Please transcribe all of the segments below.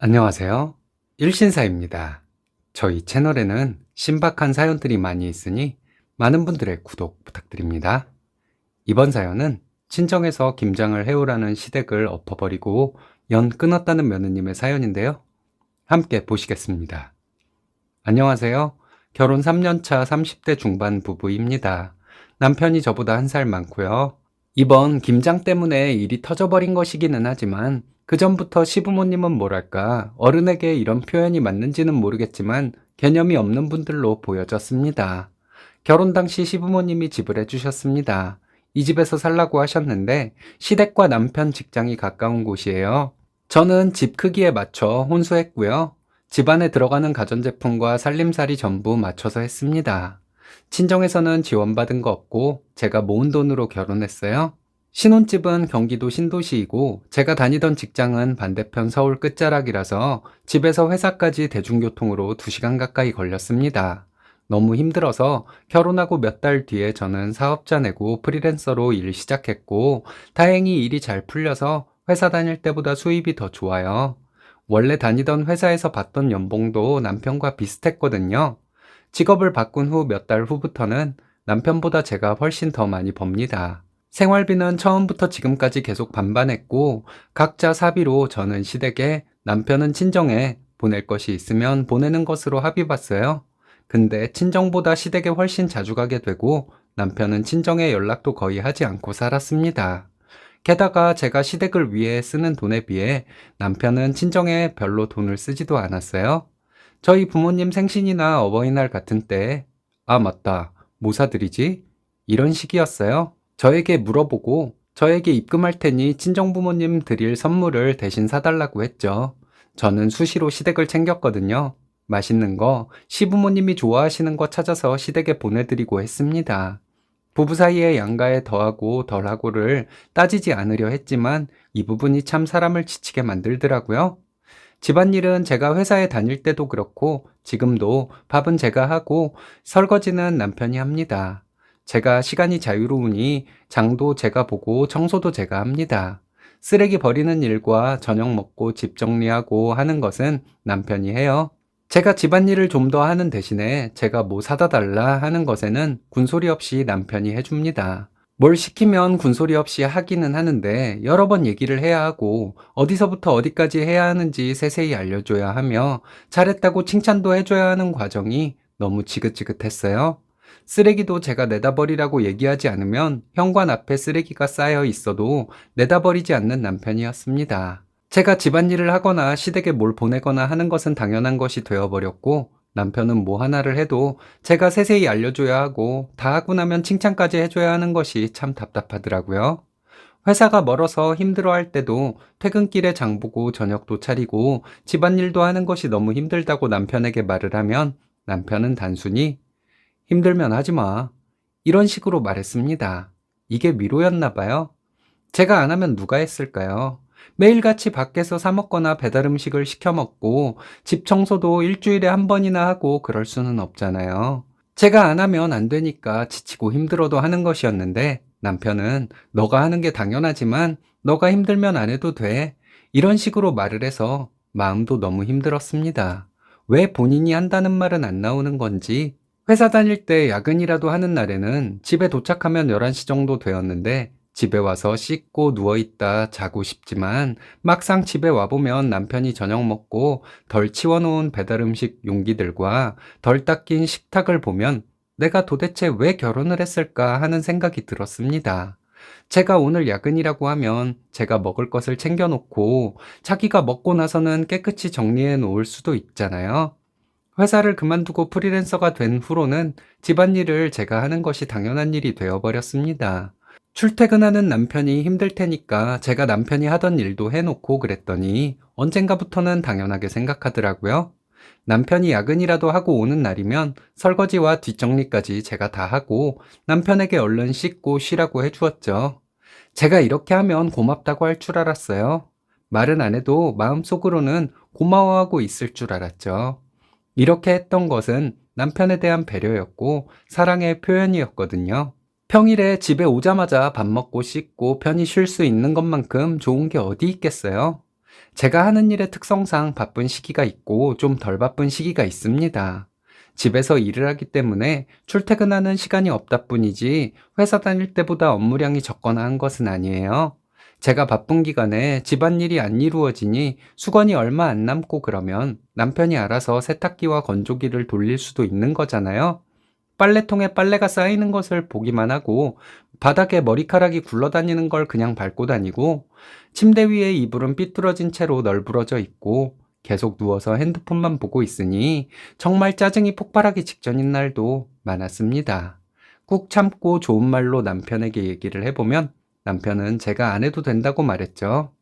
안녕하세요. 일신사입니다. 저희 채널에는 신박한 사연들이 많이 있으니 많은 분들의 구독 부탁드립니다. 이번 사연은 친정에서 김장을 해오라는 시댁을 엎어버리고 연 끊었다는 며느님의 사연인데요. 함께 보시겠습니다. 안녕하세요. 결혼 3년차 30대 중반 부부입니다. 남편이 저보다 한 살 많고요. 이번 김장 때문에 일이 터져버린 것이기는 하지만 그전부터 시부모님은 뭐랄까 어른에게 이런 표현이 맞는지는 모르겠지만 개념이 없는 분들로 보여졌습니다. 결혼 당시 시부모님이 집을 해주셨습니다. 이 집에서 살라고 하셨는데 시댁과 남편 직장이 가까운 곳이에요. 저는 집 크기에 맞춰 혼수했고요. 집안에 들어가는 가전제품과 살림살이 전부 맞춰서 했습니다. 친정에서는 지원받은 거 없고 제가 모은 돈으로 결혼했어요. 신혼집은 경기도 신도시이고 제가 다니던 직장은 반대편 서울 끝자락이라서 집에서 회사까지 대중교통으로 2시간 가까이 걸렸습니다. 너무 힘들어서 결혼하고 몇 달 뒤에 저는 사업자 내고 프리랜서로 일 시작했고 다행히 일이 잘 풀려서 회사 다닐 때보다 수입이 더 좋아요. 원래 다니던 회사에서 받던 연봉도 남편과 비슷했거든요. 직업을 바꾼 후 몇 달 후부터는 남편보다 제가 훨씬 더 많이 법니다. 생활비는 처음부터 지금까지 계속 반반했고 각자 사비로 저는 시댁에 남편은 친정에 보낼 것이 있으면 보내는 것으로 합의 봤어요. 근데 친정보다 시댁에 훨씬 자주 가게 되고 남편은 친정에 연락도 거의 하지 않고 살았습니다. 게다가 제가 시댁을 위해 쓰는 돈에 비해 남편은 친정에 별로 돈을 쓰지도 않았어요. 저희 부모님 생신이나 어버이날 같은 때, 아, 맞다. 뭐 사드리지? 이런 식이었어요. 저에게 물어보고 저에게 입금할 테니 친정부모님 드릴 선물을 대신 사달라고 했죠. 저는 수시로 시댁을 챙겼거든요. 맛있는 거, 시부모님이 좋아하시는 거 찾아서 시댁에 보내드리고 했습니다. 부부 사이의 양가에 더하고 덜하고를 따지지 않으려 했지만 이 부분이 참 사람을 지치게 만들더라고요. 집안일은 제가 회사에 다닐 때도 그렇고 지금도 밥은 제가 하고 설거지는 남편이 합니다. 제가 시간이 자유로우니 장도 제가 보고 청소도 제가 합니다. 쓰레기 버리는 일과 저녁 먹고 집 정리하고 하는 것은 남편이 해요. 제가 집안일을 좀 더 하는 대신에 제가 뭐 사다 달라 하는 것에는 군소리 없이 남편이 해줍니다. 뭘 시키면 군소리 없이 하기는 하는데 여러 번 얘기를 해야 하고 어디서부터 어디까지 해야 하는지 세세히 알려줘야 하며 잘했다고 칭찬도 해줘야 하는 과정이 너무 지긋지긋했어요. 쓰레기도 제가 내다 버리라고 얘기하지 않으면 현관 앞에 쓰레기가 쌓여 있어도 내다 버리지 않는 남편이었습니다. 제가 집안일을 하거나 시댁에 뭘 보내거나 하는 것은 당연한 것이 되어버렸고 남편은 뭐 하나를 해도 제가 세세히 알려줘야 하고 다 하고 나면 칭찬까지 해줘야 하는 것이 참 답답하더라고요. 회사가 멀어서 힘들어할 때도 퇴근길에 장보고 저녁도 차리고 집안일도 하는 것이 너무 힘들다고 남편에게 말을 하면 남편은 단순히 힘들면 하지 마. 이런 식으로 말했습니다. 이게 위로였나 봐요. 제가 안 하면 누가 했을까요? 매일같이 밖에서 사 먹거나 배달 음식을 시켜 먹고 집 청소도 일주일에 한 번이나 하고 그럴 수는 없잖아요. 제가 안 하면 안 되니까 지치고 힘들어도 하는 것이었는데 남편은 너가 하는 게 당연하지만 너가 힘들면 안 해도 돼. 이런 식으로 말을 해서 마음도 너무 힘들었습니다. 왜 본인이 한다는 말은 안 나오는 건지 회사 다닐 때 야근이라도 하는 날에는 집에 도착하면 11시 정도 되었는데 집에 와서 씻고 누워있다 자고 싶지만 막상 집에 와보면 남편이 저녁 먹고 덜 치워놓은 배달음식 용기들과 덜 닦인 식탁을 보면 내가 도대체 왜 결혼을 했을까 하는 생각이 들었습니다. 제가 오늘 야근이라고 하면 제가 먹을 것을 챙겨놓고 자기가 먹고 나서는 깨끗이 정리해 놓을 수도 있잖아요. 회사를 그만두고 프리랜서가 된 후로는 집안일을 제가 하는 것이 당연한 일이 되어버렸습니다. 출퇴근하는 남편이 힘들 테니까 제가 남편이 하던 일도 해놓고 그랬더니 언젠가부터는 당연하게 생각하더라고요. 남편이 야근이라도 하고 오는 날이면 설거지와 뒷정리까지 제가 다 하고 남편에게 얼른 씻고 쉬라고 해주었죠. 제가 이렇게 하면 고맙다고 할 줄 알았어요. 말은 안 해도 마음속으로는 고마워하고 있을 줄 알았죠. 이렇게 했던 것은 남편에 대한 배려였고 사랑의 표현이었거든요. 평일에 집에 오자마자 밥 먹고 씻고 편히 쉴 수 있는 것만큼 좋은 게 어디 있겠어요? 제가 하는 일의 특성상 바쁜 시기가 있고 좀 덜 바쁜 시기가 있습니다. 집에서 일을 하기 때문에 출퇴근하는 시간이 없다 뿐이지 회사 다닐 때보다 업무량이 적거나 한 것은 아니에요. 제가 바쁜 기간에 집안일이 안 이루어지니 수건이 얼마 안 남고 그러면 남편이 알아서 세탁기와 건조기를 돌릴 수도 있는 거잖아요. 빨래통에 빨래가 쌓이는 것을 보기만 하고 바닥에 머리카락이 굴러다니는 걸 그냥 밟고 다니고 침대 위에 이불은 삐뚤어진 채로 널브러져 있고 계속 누워서 핸드폰만 보고 있으니 정말 짜증이 폭발하기 직전인 날도 많았습니다. 꾹 참고 좋은 말로 남편에게 얘기를 해보면 남편은 제가 안 해도 된다고 말했죠.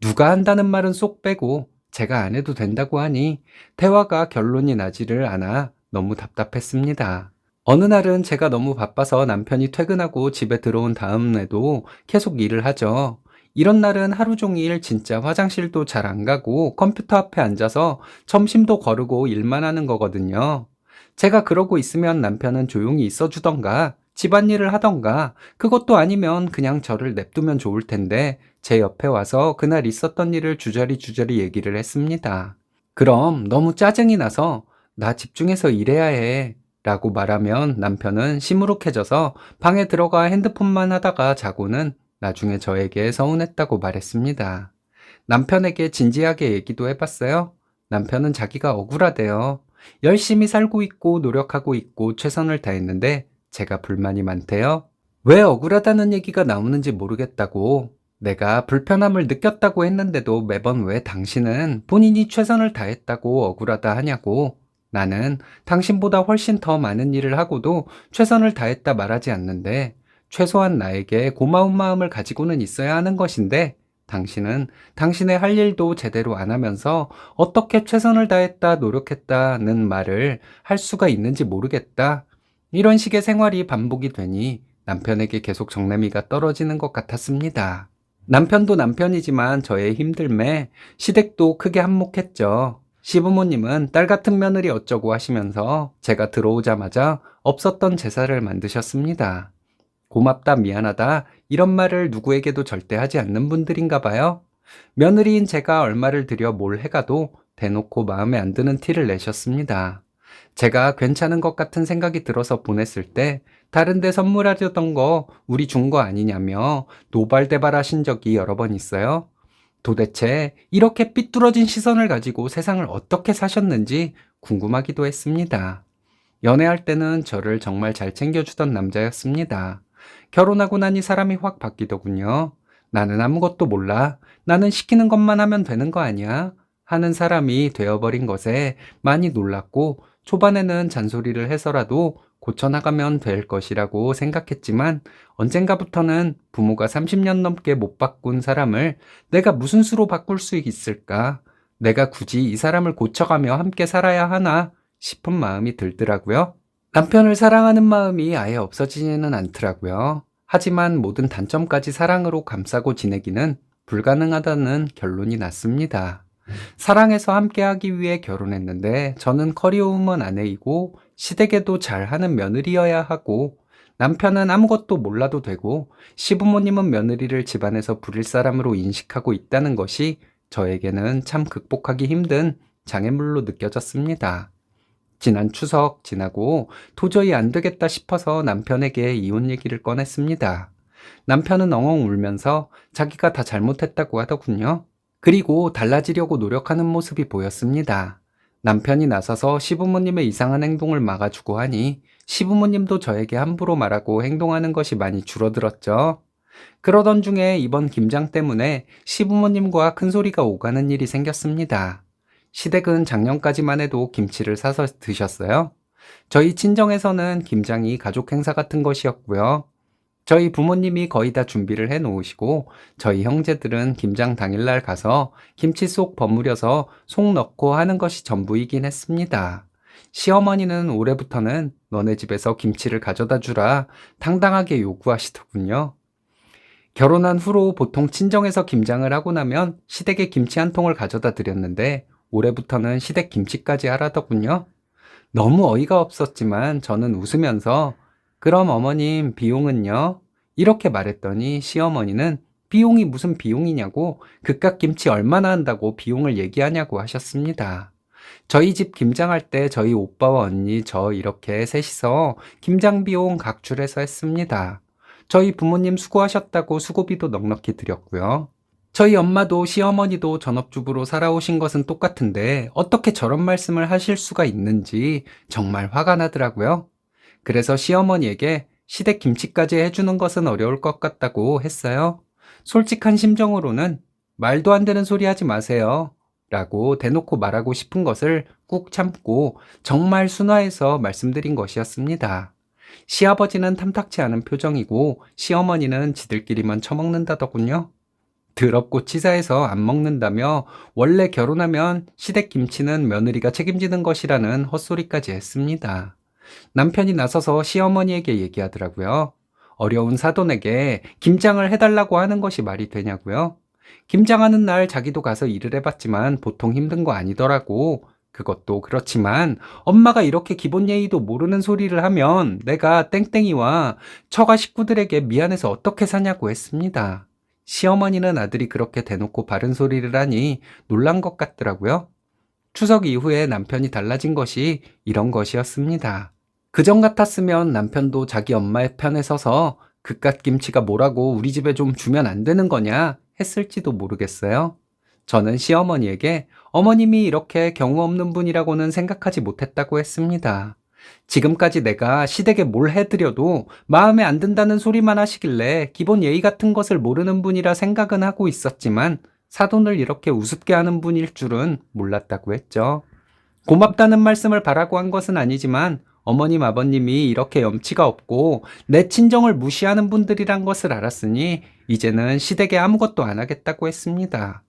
누가 한다는 말은 쏙 빼고 제가 안 해도 된다고 하니 대화가 결론이 나지를 않아 너무 답답했습니다. 어느 날은 제가 너무 바빠서 남편이 퇴근하고 집에 들어온 다음에도 계속 일을 하죠. 이런 날은 하루 종일 진짜 화장실도 잘 안 가고 컴퓨터 앞에 앉아서 점심도 거르고 일만 하는 거거든요. 제가 그러고 있으면 남편은 조용히 있어 주던가 집안일을 하던가 그것도 아니면 그냥 저를 냅두면 좋을 텐데 제 옆에 와서 그날 있었던 일을 주저리 얘기를 했습니다. 그럼 너무 짜증이 나서 나 집중해서 일해야 해 라고 말하면 남편은 시무룩해져서 방에 들어가 핸드폰만 하다가 자고는 나중에 저에게 서운했다고 말했습니다. 남편에게 진지하게 얘기도 해봤어요. 남편은 자기가 억울하대요. 열심히 살고 있고 노력하고 있고 최선을 다했는데 제가 불만이 많대요. 왜 억울하다는 얘기가 나오는지 모르겠다고. 내가 불편함을 느꼈다고 했는데도 매번 왜 당신은 본인이 최선을 다했다고 억울하다 하냐고. 나는 당신보다 훨씬 더 많은 일을 하고도 최선을 다했다 말하지 않는데 최소한 나에게 고마운 마음을 가지고는 있어야 하는 것인데 당신은 당신의 할 일도 제대로 안 하면서 어떻게 최선을 다했다 노력했다는 말을 할 수가 있는지 모르겠다. 이런 식의 생활이 반복이 되니 남편에게 계속 정내미가 떨어지는 것 같았습니다. 남편도 남편이지만 저의 힘듦에 시댁도 크게 한몫했죠. 시부모님은 딸 같은 며느리 어쩌고 하시면서 제가 들어오자마자 없었던 제사를 만드셨습니다. 고맙다, 미안하다 이런 말을 누구에게도 절대 하지 않는 분들인가 봐요. 며느리인 제가 얼마를 들여 뭘 해가도 대놓고 마음에 안 드는 티를 내셨습니다. 제가 괜찮은 것 같은 생각이 들어서 보냈을 때 다른 데 선물하려던 거 우리 준 거 아니냐며 노발대발 하신 적이 여러 번 있어요. 도대체 이렇게 삐뚤어진 시선을 가지고 세상을 어떻게 사셨는지 궁금하기도 했습니다. 연애할 때는 저를 정말 잘 챙겨주던 남자였습니다. 결혼하고 나니 사람이 확 바뀌더군요. 나는 아무것도 몰라. 나는 시키는 것만 하면 되는 거 아니야? 하는 사람이 되어버린 것에 많이 놀랐고 초반에는 잔소리를 해서라도 고쳐나가면 될 것이라고 생각했지만 언젠가부터는 부모가 30년 넘게 못 바꾼 사람을 내가 무슨 수로 바꿀 수 있을까? 내가 굳이 이 사람을 고쳐가며 함께 살아야 하나 싶은 마음이 들더라고요. 남편을 사랑하는 마음이 아예 없어지지는 않더라고요. 하지만 모든 단점까지 사랑으로 감싸고 지내기는 불가능하다는 결론이 났습니다. 사랑해서 함께하기 위해 결혼했는데 저는 커리어우먼 아내이고 시댁에도 잘하는 며느리여야 하고 남편은 아무것도 몰라도 되고 시부모님은 며느리를 집안에서 부릴 사람으로 인식하고 있다는 것이 저에게는 참 극복하기 힘든 장애물로 느껴졌습니다. 지난 추석 지나고 도저히 안 되겠다 싶어서 남편에게 이혼 얘기를 꺼냈습니다. 남편은 엉엉 울면서 자기가 다 잘못했다고 하더군요. 그리고 달라지려고 노력하는 모습이 보였습니다. 남편이 나서서 시부모님의 이상한 행동을 막아주고 하니 시부모님도 저에게 함부로 말하고 행동하는 것이 많이 줄어들었죠. 그러던 중에 이번 김장 때문에 시부모님과 큰 소리가 오가는 일이 생겼습니다. 시댁은 작년까지만 해도 김치를 사서 드셨어요. 저희 친정에서는 김장이 가족 행사 같은 것이었고요. 저희 부모님이 거의 다 준비를 해 놓으시고 저희 형제들은 김장 당일날 가서 김치 쏙 버무려서 속 넣고 하는 것이 전부이긴 했습니다. 시어머니는 올해부터는 너네 집에서 김치를 가져다 주라 당당하게 요구하시더군요. 결혼한 후로 보통 친정에서 김장을 하고 나면 시댁에 김치 한 통을 가져다 드렸는데 올해부터는 시댁 김치까지 하라더군요. 너무 어이가 없었지만 저는 웃으면서 그럼 어머님 비용은요? 이렇게 말했더니 시어머니는 비용이 무슨 비용이냐고, 그깟 김치 얼마나 한다고 비용을 얘기하냐고 하셨습니다. 저희 집 김장할 때 저희 오빠와 언니, 저 이렇게 셋이서 김장 비용 각출해서 했습니다. 저희 부모님 수고하셨다고 수고비도 넉넉히 드렸고요. 저희 엄마도 시어머니도 전업주부로 살아오신 것은 똑같은데 어떻게 저런 말씀을 하실 수가 있는지 정말 화가 나더라고요. 그래서 시어머니에게 시댁 김치까지 해주는 것은 어려울 것 같다고 했어요. 솔직한 심정으로는 말도 안 되는 소리 하지 마세요 라고 대놓고 말하고 싶은 것을 꾹 참고 정말 순화해서 말씀드린 것이었습니다. 시아버지는 탐탁치 않은 표정이고 시어머니는 지들끼리만 처먹는다더군요. 더럽고 치사해서 안 먹는다며 원래 결혼하면 시댁 김치는 며느리가 책임지는 것이라는 헛소리까지 했습니다. 남편이 나서서 시어머니에게 얘기하더라고요. 어려운 사돈에게 김장을 해달라고 하는 것이 말이 되냐고요? 김장하는 날 자기도 가서 일을 해봤지만 보통 힘든 거 아니더라고. 그것도 그렇지만 엄마가 이렇게 기본 예의도 모르는 소리를 하면 내가 땡땡이와 처가 식구들에게 미안해서 어떻게 사냐고 했습니다. 시어머니는 아들이 그렇게 대놓고 바른 소리를 하니 놀란 것 같더라고요. 추석 이후에 남편이 달라진 것이 이런 것이었습니다. 그전 같았으면 남편도 자기 엄마의 편에 서서 그깟 김치가 뭐라고 우리 집에 좀 주면 안 되는 거냐 했을지도 모르겠어요. 저는 시어머니에게 어머님이 이렇게 경우 없는 분이라고는 생각하지 못했다고 했습니다. 지금까지 내가 시댁에 뭘 해드려도 마음에 안 든다는 소리만 하시길래 기본 예의 같은 것을 모르는 분이라 생각은 하고 있었지만 사돈을 이렇게 우습게 하는 분일 줄은 몰랐다고 했죠. 고맙다는 말씀을 바라고 한 것은 아니지만 어머님 아버님이 이렇게 염치가 없고 내 친정을 무시하는 분들이란 것을 알았으니 이제는 시댁에 아무것도 안 하겠다고 했습니다.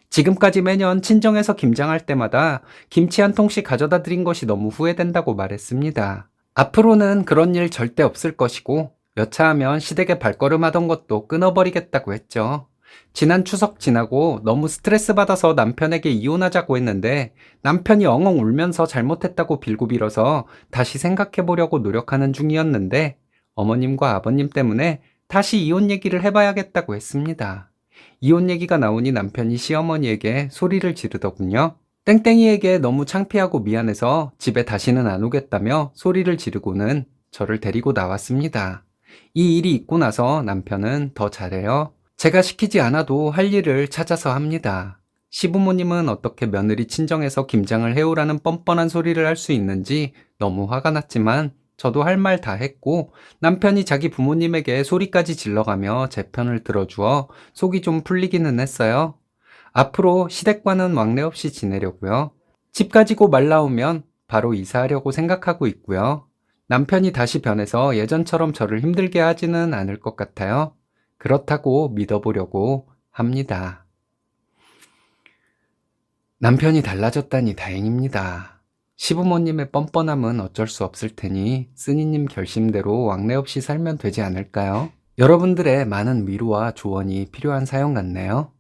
지금까지 매년 친정에서 김장할 때마다 김치 한 통씩 가져다 드린 것이 너무 후회된다고 말했습니다. 앞으로는 그런 일 절대 없을 것이고 여차하면 시댁에 발걸음하던 것도 끊어버리겠다고 했죠. 지난 추석 지나고 너무 스트레스 받아서 남편에게 이혼하자고 했는데 남편이 엉엉 울면서 잘못했다고 빌고 빌어서 다시 생각해 보려고 노력하는 중이었는데 어머님과 아버님 때문에 다시 이혼 얘기를 해봐야겠다고 했습니다. 이혼 얘기가 나오니 남편이 시어머니에게 소리를 지르더군요. 땡땡이에게 너무 창피하고 미안해서 집에 다시는 안 오겠다며 소리를 지르고는 저를 데리고 나왔습니다. 이 일이 있고 나서 남편은 더 잘해요. 제가 시키지 않아도 할 일을 찾아서 합니다. 시부모님은 어떻게 며느리 친정에서 김장을 해오라는 뻔뻔한 소리를 할 수 있는지 너무 화가 났지만 저도 할 말 다 했고 남편이 자기 부모님에게 소리까지 질러가며 제 편을 들어주어 속이 좀 풀리기는 했어요. 앞으로 시댁과는 왕래 없이 지내려고요. 집 가지고 말 나오면 바로 이사하려고 생각하고 있고요. 남편이 다시 변해서 예전처럼 저를 힘들게 하지는 않을 것 같아요. 그렇다고 믿어보려고 합니다. 남편이 달라졌다니 다행입니다. 시부모님의 뻔뻔함은 어쩔 수 없을 테니 쓰니님 결심대로 왕래 없이 살면 되지 않을까요? 여러분들의 많은 위로와 조언이 필요한 사연 같네요.